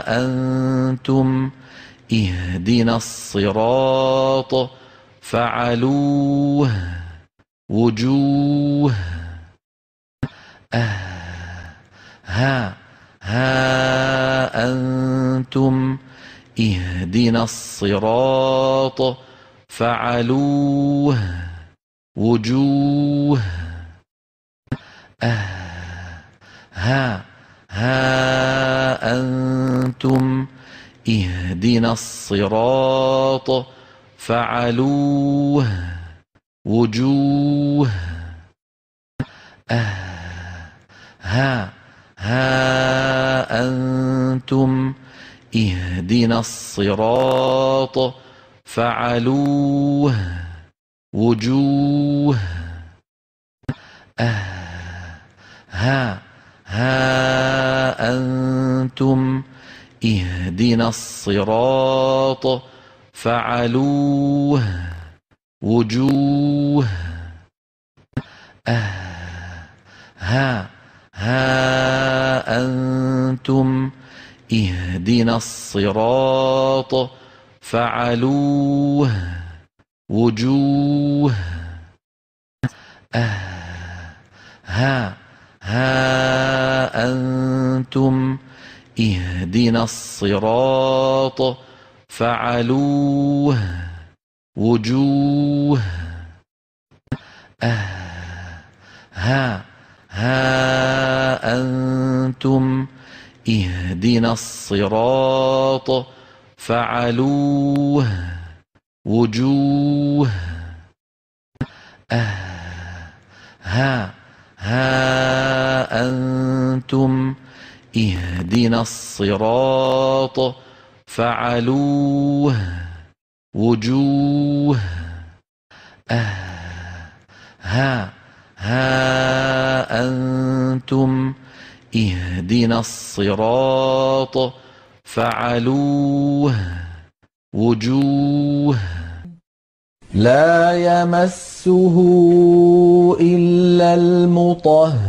أنتم اهدنا الصراط فعلوه وجوه ها أنتم اهدنا الصراط فعلوه وجوه أنتم اهدنا الصراط فعلوه وجوه أنتم اهدنا الصراط فعلوه وجوه أنتم اهدنا الصراط فعلوه وجوه أنتم اهدنا الصراط فعلوه وجوه أنتم اهدنا الصراط فعلوه وجوه أنتم اهدنا الصراط فعلوه وجوه أنتم اهدنا الصراط فعلوه وجوه أنتم اهدنا الصراط فعلوه وجوه لا يمسه إلا المطهرون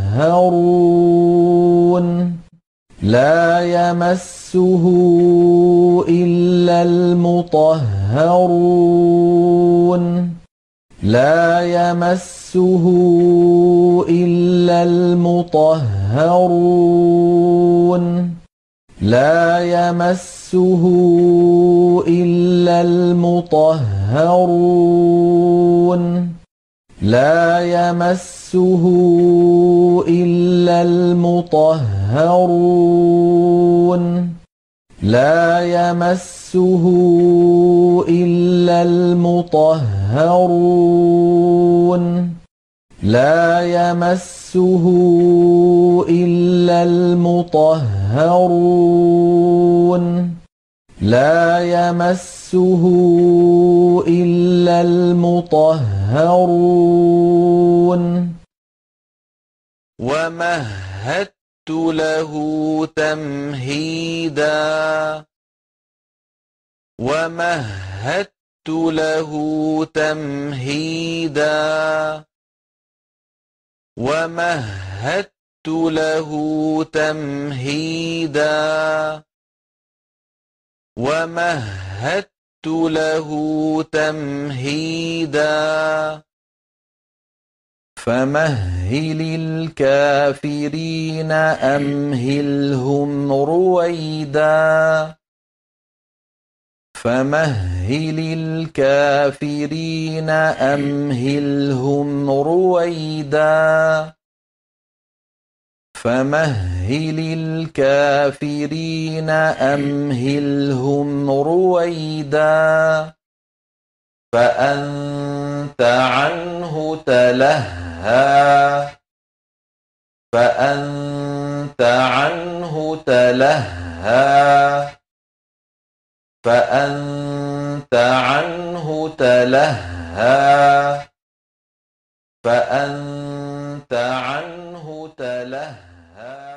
لا يمسه إلا المطهرون لا يمسه إلا المطهرون لا يمسه إلا المطهرون لا يمسه إلا المطهرون لا يمسه إلا المطهرون لا يمسه إلا المطهرون لا يمسه إلا المطهرون ومهدت له تمهيدا ومهدت له تمهيدا ومهدت له تمهيدا ومهدت له تمهيدا فمهل الكافرين أمهلهم رويدا فمهل الكافرين أمهلهم رويدا فمهل الكافرين أمهلهم رويدا فأنت عنه تلهى فأنت عنه تلهى فأنت عنه تلهى فأنت عنه تلهى